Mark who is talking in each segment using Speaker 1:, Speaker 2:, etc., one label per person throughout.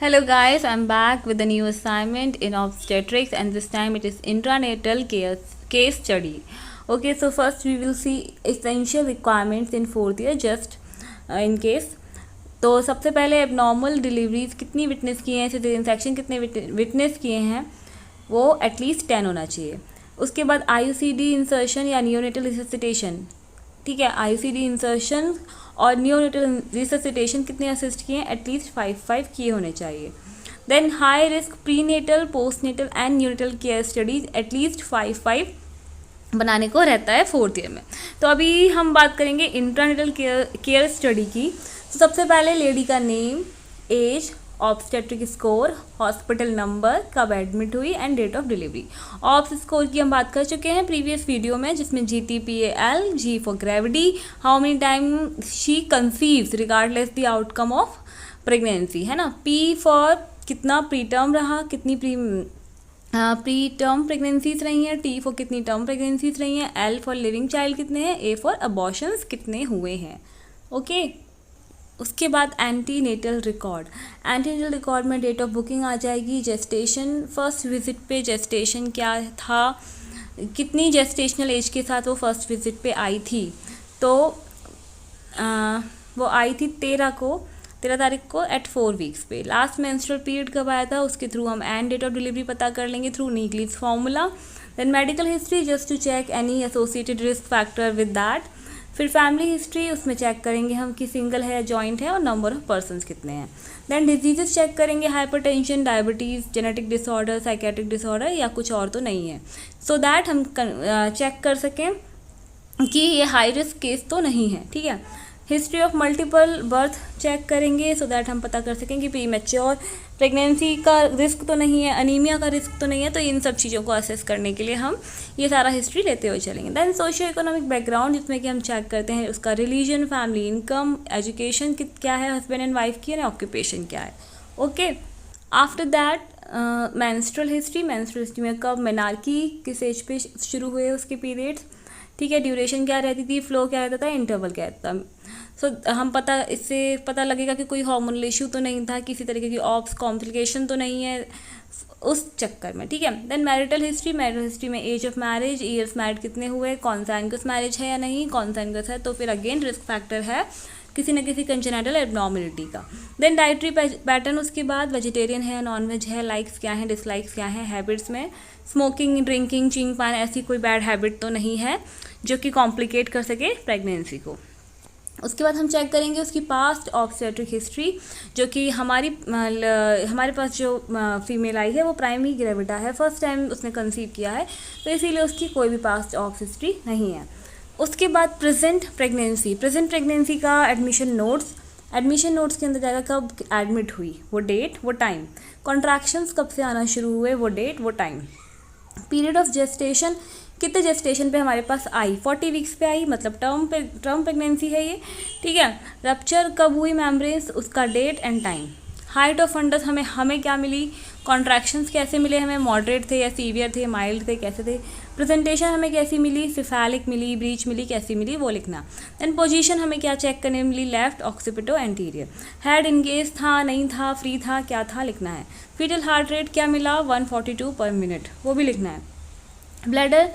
Speaker 1: Hello guys, I'm back with a new assignment in obstetrics and this time it is intranatal case study. Okay, so first we will see essential requirements in fourth year just in case. तो सबसे पहले abnormal deliveries कितनी witness किए हैं, caesarean section कितने witness किए हैं, वो एटलीस्ट 10 होना चाहिए. उसके बाद IUCD इंसर्शन या नियोनेटल रिससिटेशन, ठीक है, IUCD इंसर्शन और नियोनेटल रिससिटेशन कितने असिस्ट किए हैं, एटलीस्ट 5 किए होने चाहिए. Then high risk prenatal, postnatal and neonatal care studies at least 5 बनाने को रहता है फोर्थ ईयर में. तो अभी हम बात करेंगे इंट्रानेटल केयर स्टडी की. तो सबसे पहले लेडी का name, age, obstetric score, hospital number, कब एडमिट हुई and date of delivery. Obs score की हम बात कर चुके हैं प्रीवियस वीडियो में, जिसमें GTPAL, G for gravity, how many time she conceives regardless the outcome of pregnancy, है ना. P फॉर कितना प्री टर्म रहा, कितनी प्री टर्म प्रेगनेंसीज रही हैं, T फॉर कितनी टर्म प्रेगनेंसीज रही हैं, L फॉर लिविंग चाइल्ड कितने हैं, A फॉर अबॉर्शंस कितने हुए हैं. ओके. उसके बाद एंटीनेटल रिकॉर्ड. एंटीनेटल रिकॉर्ड में डेट ऑफ बुकिंग आ जाएगी, जेस्टेशन, फर्स्ट विजिट पे जेस्टेशन क्या था, कितनी जेस्टेशनल एज के साथ वो फर्स्ट विजिट पे आई थी. तो वो आई थी 13 तारीख को एट 4 वीक्स पे. लास्ट मेंस्ट्रुअल पीरियड कब आया था, उसके थ्रू हम एंड डेट ऑफ डिलीवरी पता कर लेंगे through Naegele's formula. Then medical history just to check any associated risk factor with that. फिर फैमिली हिस्ट्री, उसमें चेक करेंगे हम कि सिंगल है या जॉइंट है और नंबर ऑफ पर्सन्स कितने हैं. देन डिजीजेस चेक करेंगे, hypertension, diabetes, genetic disorder, psychiatric disorder या कुछ और तो नहीं है, सो दैट हम चेक कर सकें कि ये हाई रिस्क केस तो नहीं है. ठीक है. History of multiple birth check करेंगे सो दैट हम पता कर सकें कि प्री मैच्योर प्रेगनेंसी का रिस्क तो नहीं है, अनीमिया का रिस्क तो नहीं है. तो इन सब चीज़ों को असेस करने के लिए हम ये सारा हिस्ट्री लेते हुए चलेंगे. देन सोशियो इकोनॉमिक बैकग्राउंड, जिसमें कि हम चेक करते हैं उसका रिलीजन, फैमिली इनकम, एजुकेशन क्या है हस्बैंड एंड वाइफ की, एंड ऑक्यूपेशन क्या है. Okay. After that menstrual history में कब मेनार्की किस एज पे शुरू हुए उसके पीरियड्स, ठीक है, ड्यूरेशन क्या रहती थी, फ्लो क्या रहता था, इंटरवल क्या रहता था. सो हम इससे पता लगेगा कि कोई हार्मोनल इशू तो नहीं था, किसी तरीके की ऑप्स कॉम्प्लिकेशन तो नहीं है उस चक्कर में. ठीक है. देन मैरिटल हिस्ट्री में age of marriage, years married कितने हुए, कॉन्सैंगस मैरिज है या नहीं, कॉन्सैंगस है तो फिर अगेन रिस्क फैक्टर है किसी न किसी कंजेनिटल एबनॉर्मलिटी का. देन डाइटरी पैटर्न, उसके बाद वेजिटेरियन है, नॉन वेज है, लाइक्स क्या है, डिसलाइक्स क्या है, हैबिट्स में स्मोकिंग, ड्रिंकिंग, चिंग पान, ऐसी कोई बैड हैबिट तो नहीं है जो कि कॉम्प्लिकेट कर सके प्रेगनेंसी को. उसके बाद हम चेक करेंगे उसकी पास्ट ऑब्स्टेट्रिक हिस्ट्री, जो कि हमारे पास जो फीमेल आई है वो प्राइमरी ग्रेविटा है, फर्स्ट टाइम उसने कंसीव किया है, तो इसीलिए उसकी कोई भी पास्ट ऑब्स हिस्ट्री नहीं है. उसके बाद प्रेजेंट प्रेगनेंसी का एडमिशन नोट्स के अंदर जाएगा कब एडमिट हुई, वो डेट वो टाइम, कॉन्ट्रैक्शंस कब से आना शुरू हुए, वो डेट वो टाइम. पीरियड ऑफ जेस्टेशन, कितने जेस्टेशन पे हमारे पास आई, 40 वीक्स पे आई, मतलब टर्म प्रेगनेंसी है ये. ठीक है. रप्चर कब हुई मेम्ब्रेन्स, उसका date and time. Height of fundus हमें क्या मिली, कॉन्ट्रैक्शंस कैसे मिले हमें, मॉडरेट थे या सीवियर थे, माइल्ड थे, कैसे थे. प्रेजेंटेशन हमें कैसी मिली, सिफेलिक मिली, ब्रीच मिली, कैसी मिली वो लिखना. देन पोजीशन हमें क्या चेक करने मिली, left, occipito, anterior. Head engage था, नहीं था, फ्री था, क्या था लिखना है. फीटल हार्ट रेट क्या मिला, 142 पर मिनट, वो भी लिखना है. Bladder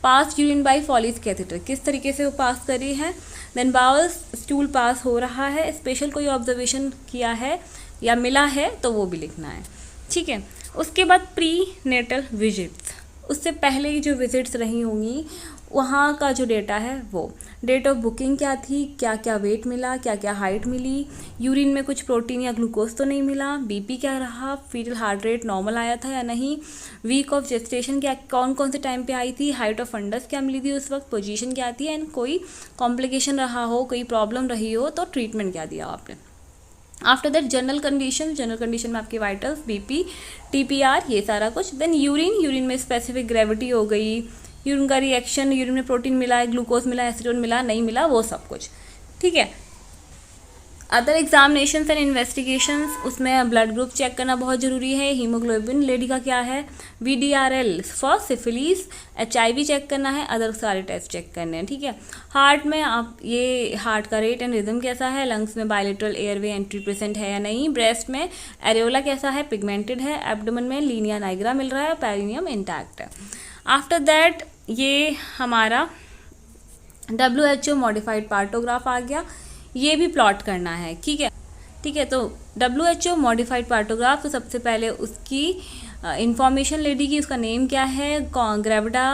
Speaker 1: pass urine by Foley catheter, किस तरीके से वो पास कर रही है. देन बाउल स्टूल पास हो रहा है, स्पेशल कोई ऑब्जर्वेशन किया है या मिला है तो वो भी लिखना है. ठीक है. उसके बाद प्री नेटल विजिट्स, उससे पहले की जो विजिट्स रही होंगी वहाँ का जो डेटा है वो, डेट ऑफ बुकिंग क्या थी, क्या क्या वेट मिला, क्या क्या हाइट मिली, यूरिन में कुछ प्रोटीन या ग्लूकोज तो नहीं मिला, बीपी क्या रहा, फीटल हार्ट रेट नॉर्मल आया था या नहीं, वीक ऑफ जेस्टेशन क्या कौन कौन से टाइम पे आई थी, हाइट ऑफ फंडस क्या मिली थी उस वक्त, पोजीशन क्या थी, एंड कोई कॉम्प्लिकेशन रहा हो, कोई प्रॉब्लम रही हो तो ट्रीटमेंट क्या दिया आपने. आफ्टर दैट जनरल कंडीशन में आपके वाइटल्स, बीपी, TPR, ये सारा कुछ. देन यूरिन में स्पेसिफिक ग्रेविटी हो गई, यूरिन का रिएक्शन, यूरिन में प्रोटीन मिला है, ग्लूकोज मिला, एसिडोन मिला, नहीं मिला, वो सब कुछ. ठीक है. अदर एग्जामिनेशंस एंड इन्वेस्टिगेशंस, उसमें ब्लड ग्रुप चेक करना बहुत ज़रूरी है। हीमोग्लोबिन लेडी का क्या है, VDRL for syphilis, HIV check करना है, अदर सारे टेस्ट चेक करने हैं, ठीक है। हार्ट में आप ये हार्ट का रेट एंड रिदम कैसा है, लंग्स में बायलेटरल एयरवे एंट्री प्रेजेंट है या नहीं, ब्रेस्ट में एरियोला कैसा है, पिगमेंटेड है, एब्डोमेन में लीनिया नाइग्रा मिल रहा है, पेरिनियम इंटैक्ट है। आफ्टर दैट ये हमारा WHO मॉडिफाइड पार्टोग्राफ आ गया, ये भी प्लॉट करना है, ठीक है, ठीक है। तो WHO मॉडिफाइड पार्टोग्राफ, तो सबसे पहले उसकी इंफॉर्मेशन लेडी की, उसका नेम क्या है, ग्रेविडा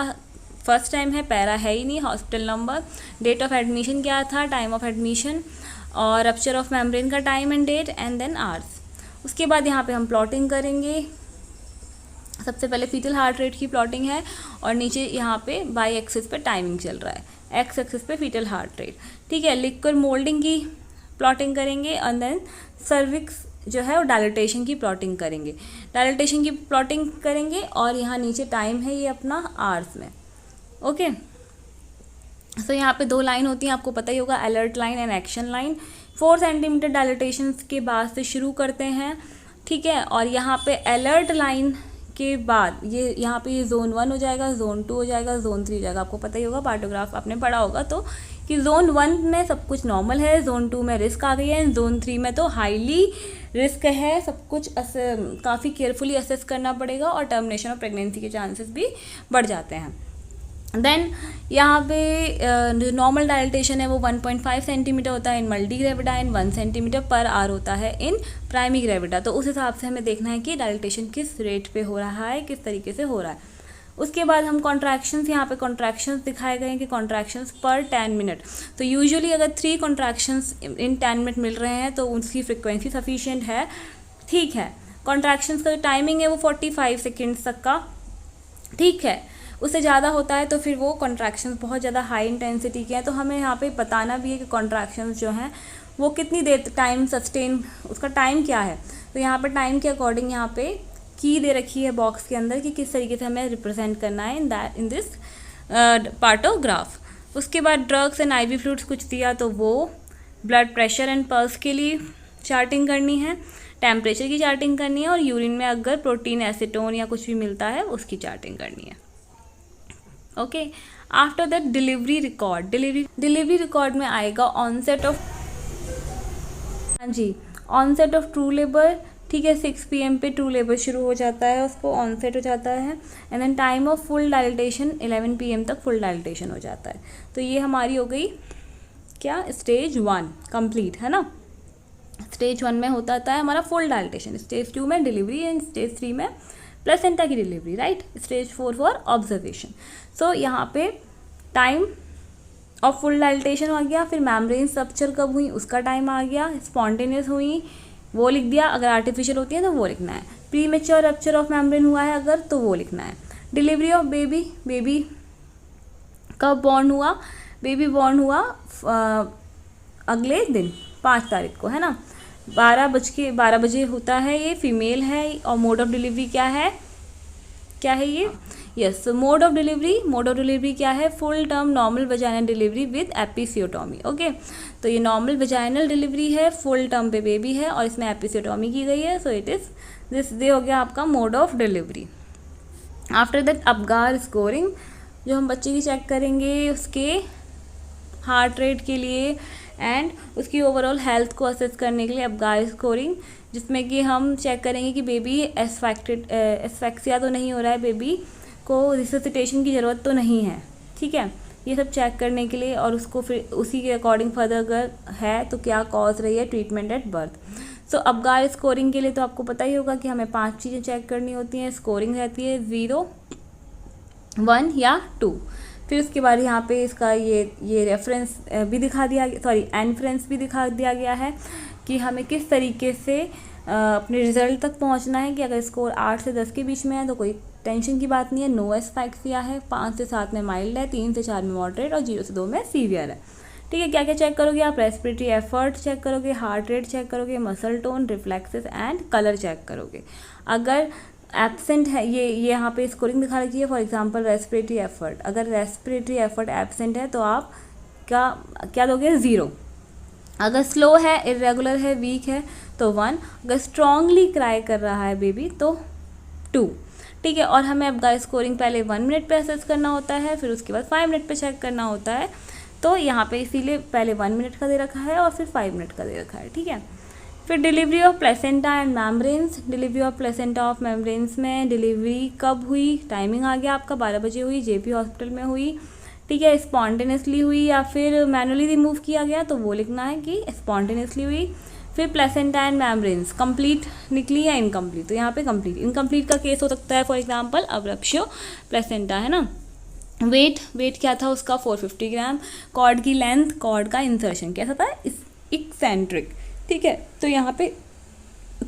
Speaker 1: फर्स्ट टाइम है, पैरा है ही नहीं, hospital number, date of admission क्या था, टाइम ऑफ एडमिशन, और रप्चर ऑफ मेम्ब्रेन का time and date, and then hours. उसके बाद यहाँ पे हम प्लॉटिंग करेंगे। सबसे पहले फीटल हार्ट रेट की प्लॉटिंग है, और नीचे यहाँ पे बाई एक्सिस पे टाइमिंग चल रहा है, एक्स एक्सिस पे फीटल हार्ट रेट, ठीक है। लिक्विड मोल्डिंग की प्लॉटिंग करेंगे, एंड देन सर्विक्स जो है वो डायलिटेशन की प्लॉटिंग करेंगे, डायलिटेशन की प्लॉटिंग करेंगे, और यहाँ नीचे टाइम है ये अपना आवर्स में, ओके। सो यहाँ पे 2 लाइन होती हैं, आपको पता ही होगा, alert line and action line. 4 centimetre dilatation के बाद से शुरू करते हैं, ठीक है। और यहाँ पे अलर्ट लाइन के बाद ये यहाँ पे ये जोन 1 हो जाएगा, जोन 2 हो जाएगा, जोन 3 हो जाएगा। आपको पता ही होगा, पार्टोग्राफ आपने पढ़ा होगा तो, कि जोन 1 में सब कुछ नॉर्मल है, जोन 2 में रिस्क आ गई है, जोन 3 में तो हाईली रिस्क है, सब कुछ काफ़ी केयरफुली असेस करना पड़ेगा, और टर्मिनेशन ऑफ प्रेगनेंसी के चांसेस भी बढ़ जाते हैं। देन यहाँ पे जो नॉर्मल डायलिटेशन है वो 1.5 सेंटीमीटर होता है in multi gravida, and 1 centimetre per hour होता है इन प्राइमरी ग्रेविडा। तो उस हिसाब से हमें देखना है कि डायलिटेशन किस रेट पे हो रहा है, किस तरीके से हो रहा है। उसके बाद हम कॉन्ट्रैक्शंस, यहाँ पे कॉन्ट्रैक्शंस दिखाए गए हैं कि कॉन्ट्रैक्शंस पर 10 मिनट। तो यूजुअली अगर 3 कॉन्ट्रैक्शंस इन 10 मिनट मिल रहे हैं तो उसकी फ्रिक्वेंसी सफिशिएंट है, ठीक है। कॉन्ट्रैक्शंस का जो टाइमिंग है वो 45 सेकेंड्स तक का, ठीक है। उससे ज़्यादा होता है तो फिर वो कॉन्ट्रैक्शंस बहुत ज़्यादा हाई इंटेंसिटी के हैं, तो हमें यहाँ पे बताना भी है कि कॉन्ट्रैक्शंस जो हैं वो कितनी देर टाइम सस्टेन, उसका टाइम क्या है। तो यहाँ पे टाइम के अकॉर्डिंग यहाँ पे की दे रखी है बॉक्स के अंदर कि किस तरीके से हमें रिप्रेजेंट करना है इन दिस पार्टोग्राफ। उसके बाद ड्रग्स एंड IV फ्लूइड्स कुछ दिया, तो वो ब्लड प्रेशर एंड पल्स के लिए चार्टिंग करनी है, टेम्परेचर की चार्टिंग करनी है, और यूरिन में अगर प्रोटीन एसीटोन या कुछ भी मिलता है उसकी चार्टिंग करनी है, okay. After that delivery record, delivery record में आएगा ऑनसेट ऑफ, हाँ जी, ऑनसेट ऑफ ट्रू लेबर, ठीक है। 6 PM पे ट्रू लेबर शुरू हो जाता है, उसको ऑनसेट हो जाता है, and then time of full dilatation 11 PM तक फुल डायलिटेशन हो जाता है। तो ये हमारी हो गई क्या, स्टेज 1 कंप्लीट, है ना। स्टेज 1 में होता है हमारा फुल डायलिटेशन, स्टेज 2 में डिलीवरी, एंड स्टेज 3 में प्लेसेंटा की delivery, right. Stage 4 for observation. So यहाँ पे टाइम ऑफ फुल डायलिटेशन आ गया, फिर मेम्ब्रेन रप्चर कब हुई उसका टाइम आ गया, स्पॉन्टेनियस हुई वो लिख दिया, अगर आर्टिफिशियल होती है तो वो लिखना है, pre mature rupture of membrane हुआ है अगर तो वो लिखना है, डिलीवरी ऑफ बेबी, बेबी कब बॉर्न हुआ, बेबी बॉर्न हुआ अगले दिन 5 तारीख को, है ना। 12 बजे होता है, ये फीमेल है, और मोड ऑफ डिलीवरी क्या है ये, यस। मोड ऑफ डिलीवरी क्या है, full term normal vaginal delivery with एपिसियोटॉमी, okay. तो ये नॉर्मल वजाइनल डिलीवरी है, फुल टर्म पे बेबी है, और इसमें एपिसियोटॉमी की गई है, सो इट इज़ दिस, ये हो गया आपका mode of delivery. After that Apgar scoring, जो हम बच्चे की चेक करेंगे उसके हार्ट रेट के लिए एंड उसकी ओवरऑल हेल्थ को असेस करने के लिए अपगार स्कोरिंग, जिसमें कि हम चेक करेंगे कि बेबी एस्फेक्सिया तो नहीं हो रहा है, बेबी को रिससिटेशन की ज़रूरत तो नहीं है, ठीक है। ये सब चेक करने के लिए, और उसको फिर उसी के अकॉर्डिंग फर्दर अगर है तो क्या कॉज रही है, treatment at birth. So Apgar scoring के लिए तो आपको पता ही होगा कि हमें 5 चीज़ें चेक करनी होती हैं। स्कोरिंग रहती है 0, 1 या 2। फिर उसके बाद यहाँ पे इसका ये रेफरेंस भी दिखा दिया, सॉरी एनफ्रेंस भी दिखा दिया गया है कि हमें किस तरीके से अपने रिजल्ट तक पहुँचना है, कि अगर स्कोर 8 से 10 के बीच में है तो कोई टेंशन की बात नहीं है, नो एस्फेक्सिया है, 5 से 7 में माइल्ड है, 3 से 4 में मॉडरेट, और 0 से 2 में सीवियर है, ठीक है। क्या क्या चेक करोगे आप, रेस्पिरेटरी एफर्ट चेक करोगे, हार्ट रेट चेक करोगे, muscle tone, reflexes and colour check करोगे। अगर एब्सेंट है, ये यहाँ पे स्कोरिंग दिखा रखी है, फॉर एग्जांपल रेस्पिरेटरी एफर्ट, अगर रेस्पिरेटरी एफर्ट एब्सेंट है तो आप क्या दोगे, 0। अगर स्लो है, इरेगुलर है, वीक है तो 1, अगर स्ट्रांगली क्राई कर रहा है बेबी तो 2। ठीक है, और हमें अब स्कोरिंग पहले 1 मिनट पे असेस करना होता है, फिर उसके बाद 5 मिनट पे चेक करना होता है। तो यहाँ पे इसीलिए पहले 1 मिनट का दे रखा है और फिर 5 मिनट का दे रखा है। ठीक है, फिर delivery of placenta and membranes. Delivery of placenta of membranes में डिलीवरी कब हुई, टाइमिंग आ गया आपका 12 बजे हुई, जेपी हॉस्पिटल में हुई। ठीक है, स्पॉन्टेनियसली हुई या फिर मैनुअली रिमूव किया गया, तो वो लिखना है कि स्पॉन्टेनियसली हुई। फिर प्लेसेंटा एंड मेम्ब्रेन्स कंप्लीट निकली या इनकम्प्लीट, तो यहाँ पे कंप्लीट। इनकम्प्लीट का केस हो सकता है फॉर एग्जांपल अब्रप्शियो प्लेसेंटा, है ना। वेट क्या था उसका 450 ग्राम। कॉर्ड की लेंथ, कॉर्ड का इंसर्शन कैसा था, एक्सेंट्रिक। ठीक है, तो यहाँ पे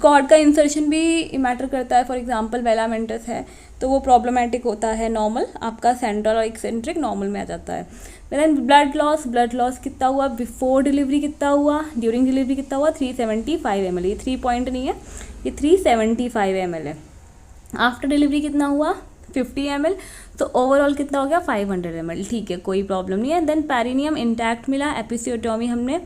Speaker 1: कॉर्ड का इंसर्शन भी मैटर करता है। फॉर एग्जांपल वेलामेंटस है तो वो प्रॉब्लमेटिक होता है, नॉर्मल आपका सेंट्रल और एक्सेंट्रिक नॉर्मल में आ जाता है। देन ब्लड लॉस कितना हुआ, बिफोर डिलीवरी कितना हुआ, ड्यूरिंग डिलीवरी कितना हुआ, 375 ml। ये 3 पॉइंट नहीं है, ये 375 ml है। आफ्टर डिलीवरी कितना हुआ 50 ml, तो ओवरऑल कितना हो गया 500 ml। ठीक है, कोई प्रॉब्लम नहीं है। देन पेरिनियम इंटैक्ट मिला। एपिसियोटोमी हमने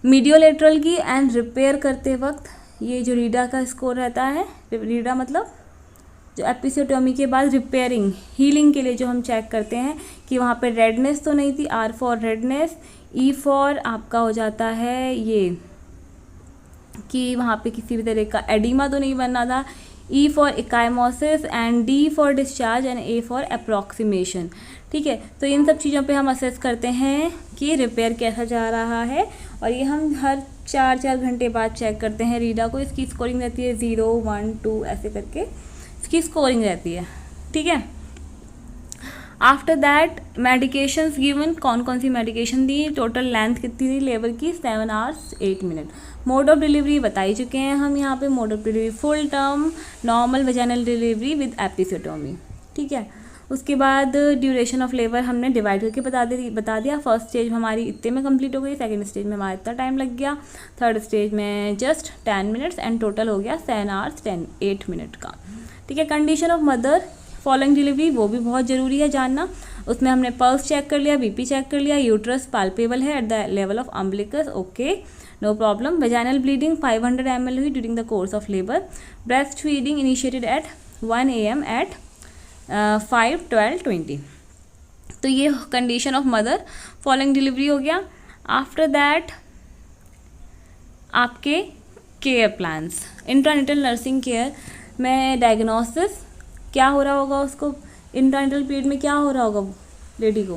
Speaker 1: मीडियोलेटरल की एंड रिपेयर करते वक्त ये जो रीडा का स्कोर रहता है, रीडा मतलब जो एपिसियोटोमी के बाद रिपेयरिंग हीलिंग के लिए जो हम चेक करते हैं कि वहाँ पे रेडनेस तो नहीं थी, R for redness, E for आपका हो जाता है ये कि वहाँ पे किसी भी तरह का एडिमा तो नहीं बनना था, E for ecchymosis and D for discharge and A for approximation. ठीक है, तो इन सब चीज़ों पे हम असेस करते हैं कि रिपेयर कैसा जा रहा है, और ये हम हर 4 घंटे बाद चेक करते हैं रीडा को। इसकी स्कोरिंग रहती है 0, 1, 2 ऐसे करके इसकी स्कोरिंग रहती है। ठीक है, आफ्टर दैट मेडिकेशंस गिवन, कौन कौन सी मेडिकेशन दी, टोटल लेंथ कितनी थी लेबर की 7 hours 8 minutes। Mode of delivery बता ही चुके हैं हम यहाँ पे। Mode of delivery full term normal vaginal delivery with episiotomy. ठीक है, उसके बाद ड्यूरेशन ऑफ लेबर हमने डिवाइड करके बता दिया। फर्स्ट स्टेज हमारी इतने में कंप्लीट हो गई, सेकंड स्टेज में हमारा इतना टाइम लग गया, थर्ड स्टेज में जस्ट 10 minutes एंड टोटल हो गया 7 hours 8 minutes का। ठीक है, condition of mother following delivery वो भी बहुत ज़रूरी है जानना। उसमें हमने पल्स चेक कर लिया, बीपी चेक कर लिया, यूट्रस पाल्पेबल है at the level of umbilicus, okay no problem. Vaginal bleeding 500 ml हुई during the course of labour. Breast feeding initiated at 1 AM at 5:12:20। तो ये condition of mother following delivery हो गया। After that आपके care plans, intranatal nursing care में diagnosis क्या हो रहा होगा उसको, इंट्रानेटल पीरियड में क्या हो रहा होगा लेडी को,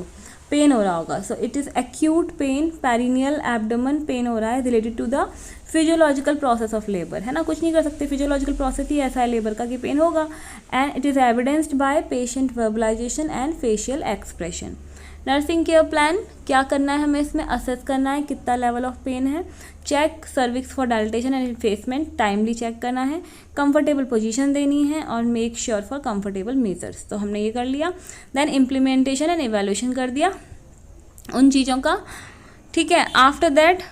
Speaker 1: पेन हो रहा होगा। So it is acute pain, perineal abdomen pain हो रहा है related to the physiological process of labour, है ना। कुछ नहीं कर सकते, फिजियोलॉजिकल प्रोसेस ही ऐसा है लेबर का कि पेन होगा। And it is evidenced by patient verbalisation and facial expression. Nursing care plan क्या करना है हमें इसमें, असेस करना है कितना लेवल ऑफ पेन है, check cervix for dilatation and effacement timely check करना है, कंफर्टेबल पोजीशन देनी है और make sure for comfortable measures. तो हमने ये कर लिया। देन इम्प्लीमेंटेशन एंड इवेल्यूशन कर दिया उन चीज़ों का। ठीक है, after that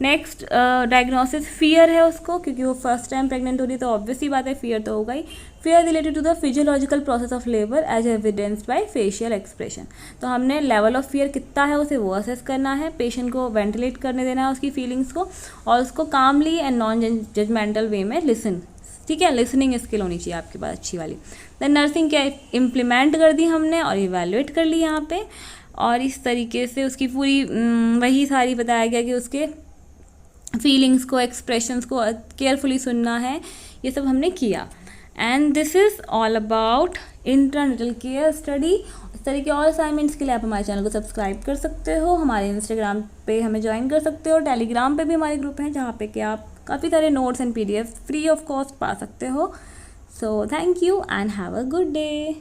Speaker 1: next diagnosis fear है उसको, क्योंकि वो फर्स्ट टाइम प्रेग्नेंट हो रही है तो ऑब्वियस ही बात है फियर तो होगा ही। Fear related to the physiological process of labour as evidenced by facial expression. तो हमने लेवल ऑफ फियर कितना है उसे वो असेस करना है, पेशेंट को वेंटिलेट करने देना है उसकी फीलिंग्स को, और उसको कामली एंड नॉन जजमेंटल वे में लिसन। ठीक है, लिसनिंग स्किल होनी चाहिए आपके पास अच्छी वाली। देन नर्सिंग क्या इम्प्लीमेंट कर दी हमने और इवेल्युएट कर ली यहाँ पे, और इस तरीके से उसकी पूरी वही सारी बताया गया कि उसके फीलिंग्स को, एक्सप्रेशंस को केयरफुली सुनना है, ये सब हमने किया। And this is all about intranatal care study. इस तरह के और असाइनमेंट्स के लिए आप हमारे चैनल को सब्सक्राइब कर सकते हो, हमारे इंस्टाग्राम पे हमें ज्वाइन कर सकते हो, टेलीग्राम पे भी हमारे ग्रुप हैं जहाँ पे कि आप काफ़ी सारे notes and PDF free of cost पा सकते हो। So thank you and have a good day.